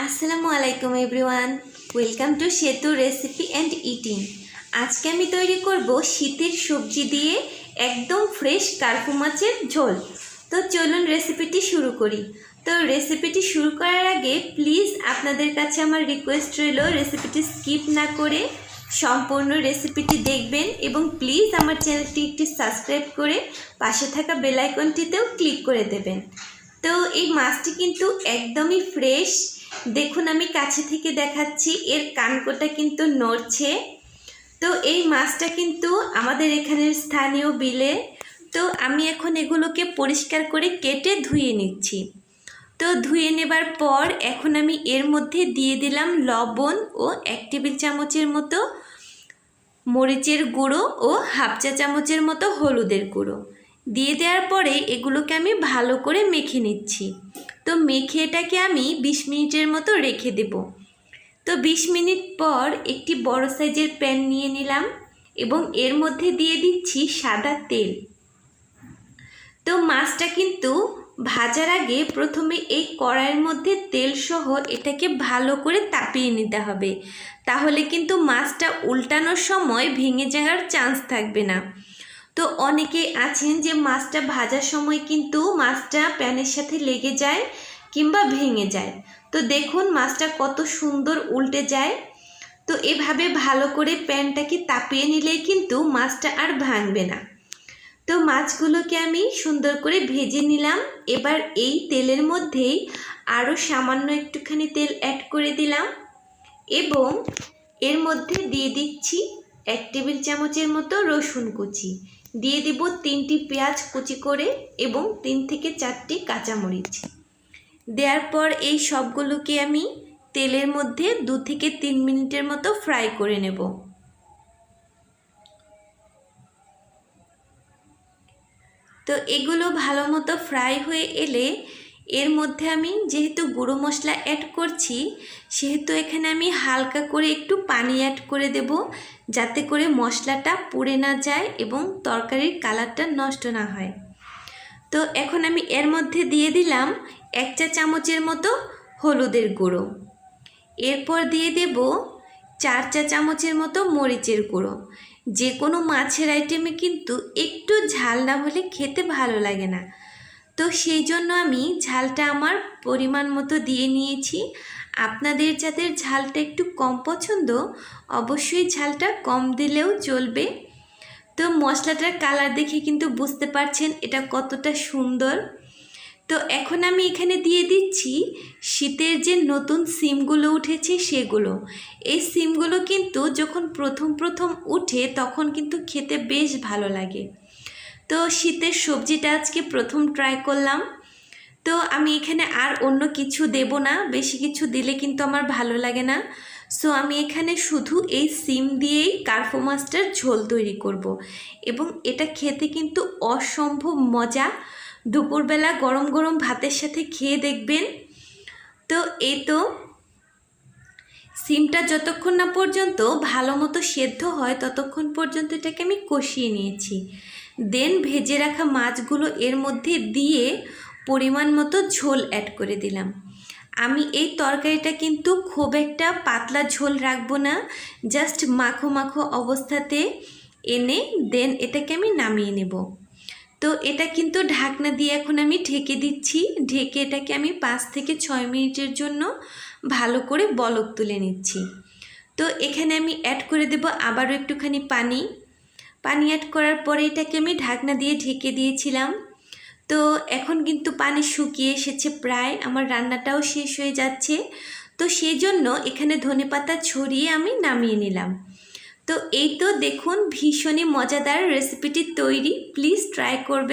আসসালামু আলাইকুম everyone, welcome to সেতু রেসিপি অ্যান্ড ইটিং। আজকে আমি তৈরি করব শীতের সবজি দিয়ে একদম ফ্রেশ কার্পু মাছের ঝোল। তো চলুন রেসিপিটি শুরু করি। তো রেসিপিটি শুরু করার আগে প্লিজ আপনাদের কাছে আমার রিকোয়েস্ট রইল, রেসিপিটি স্কিপ না করে সম্পূর্ণ রেসিপিটি দেখবেন এবং প্লিজ আমার চ্যানেলটি একটি সাবস্ক্রাইব করে পাশে থাকা বেল আইকনটিতেও ক্লিক করে দেবেন। তো এই মাছটি কিন্তু একদমই ফ্রেশ। দেখুন আমি কাছে থেকে দেখাচ্ছি, এর কানকোটা কিন্তু নড়ছে। তো এই মাছটা কিন্তু আমাদের এখানের স্থানীয় বিলে। তো আমি এখন এগুলোকে পরিষ্কার করে কেটে ধুয়ে নিচ্ছি। তো ধুয়ে নেবার পর এখন আমি এর মধ্যে দিয়ে দিলাম লবণ ও 1 টেবিল চামচের মতো মরিচের গুঁড়ো ও হাফ চা চামচের মতো হলুদের গুঁড়ো দিয়ে দেওয়ার পরে এগুলোকে আমি ভালো করে মেখে নিচ্ছি। তো মেখে এটাকে আমি 20 মিনিটের মতো রেখে দেব। তো 20 মিনিট পর একটি বড় সাইজের প্যান নিয়ে নিলাম এবং এর মধ্যে দিয়ে দিচ্ছি সাদা তেল। তো মাছটা কিন্তু ভাজার আগে প্রথমে এই কড়াইয়ের মধ্যে তেল সহ এটাকে ভালো করে তাপিয়ে নিতে হবে, তাহলে কিন্তু মাছটা উল্টানোর সময় ভেঙে যাওয়ার চান্স থাকবে না। তো অনেকে আছেন যে মাছটা ভাজার সময় কিন্তু মাছটা প্যানের সাথে লেগে যায় কিংবা ভেঙে যায়। তো দেখুন মাছটা কত সুন্দর উল্টে যায়। তো এভাবে ভালো করে প্যানটাকে তাপিয়ে নিলেই কিন্তু মাছটা আর ভাঙবে না। তো মাছগুলোকে আমি সুন্দর করে ভেজে নিলাম। এবার এই তেলের মধ্যেই আরও সামান্য একটুখানি তেল অ্যাড করে দিলাম এবং এর মধ্যে দিয়ে দিচ্ছি 1 টেবিল চামচের মতো রসুন কুচি, দিয়ে দিব 3টি পেঁয়াজ কুচি করে এবং 3 থেকে 4টি কাঁচামরিচ। দেওয়ার পর এই সবগুলোকে আমি তেলের মধ্যে 2 থেকে 3 মিনিটের মতো ফ্রাই করে নেব। তো এগুলো ভালো মতো ফ্রাই হয়ে এলে এর মধ্যে আমি যেহেতু গুঁড়ো মশলা অ্যাড করছি সেহেতু এখানে আমি হালকা করে একটু পানি অ্যাড করে দেব, যাতে করে মশলাটা পুড়ে না যায় এবং তরকারির কালারটা নষ্ট না হয়। তো এখন আমি এর মধ্যে দিয়ে দিলাম 1 চা চামচের মতো হলুদের গুঁড়ো। এরপর দিয়ে দেব 4 চা চামচের মতো মরিচের গুঁড়ো। যে কোনো মাছের আইটেমে কিন্তু একটু ঝাল না হলে খেতে ভালো লাগে না। তো সেই জন্য আমি ঝালটা আমার পরিমাণ মতো দিয়ে নিয়েছি। আপনাদের যাদের ঝালটা একটু কম পছন্দ অবশ্যই ঝালটা কম দিলেও চলবে। তো মশলাটার কালার দেখে কিন্তু বুঝতে পারছেন এটা কতটা সুন্দর। তো এখন আমি এখানে দিয়ে দিচ্ছি শীতের যে নতুন সিমগুলো উঠেছে সেগুলো। এই সিমগুলো কিন্তু যখন প্রথম উঠে তখন কিন্তু খেতে বেশ ভালো লাগে। তো শীতের সবজিটা আজকে প্রথম ট্রাই করলাম। তো আমি এখানে আর অন্য কিছু দেব না, বেশি কিছু দিলে কিন্তু আমার ভালো লাগে না। সো আমি এখানে শুধু এই সিম দিয়েই কার্পু মাছটার ঝোল তৈরি করব এবং এটা খেতে কিন্তু অসম্ভব মজা। দুপুরবেলা গরম গরম ভাতের সাথে খেয়ে দেখবেন। তো এই তো সিমটা যতক্ষণ না পর্যন্ত ভালো মতো সেদ্ধ হয় ততক্ষণ পর্যন্ত এটাকে আমি কষিয়ে নিয়েছি। দেন ভেজে রাখা মাছগুলো এর মধ্যে দিয়ে পরিমাণ মতো ঝোল অ্যাড করে দিলাম। আমি এই তরকারিটা কিন্তু খুব একটা পাতলা ঝোল রাখবো না, জাস্ট মাখো মাখো অবস্থাতে এনে দেন এটাকে আমি নামিয়ে নেব। তো এটা কিন্তু ঢাকনা দিয়ে এখন আমি ঢেকে দিচ্ছি। ঢেকে এটাকে আমি 5 থেকে 6 মিনিটের জন্য ভালো করে বলক তুলে নিচ্ছি। তো এখানে আমি অ্যাড করে দেব আবারও একটুখানি পানি অ্যাড করার পরে এটাকে আমি ঢাকনা দিয়ে ঢেকে দিয়েছিলাম। তো এখন কিন্তু পানি শুকিয়ে এসেছে, প্রায় আমার রান্নাটাও শেষ হয়ে যাচ্ছে। তো সেই জন্য এখানে ধনেপাতা ছড়িয়ে আমি নামিয়ে নিলাম। তো এই তো দেখুন ভীষণই মজাদার রেসিপিটি তৈরি, প্লিজ ট্রাই করবেন।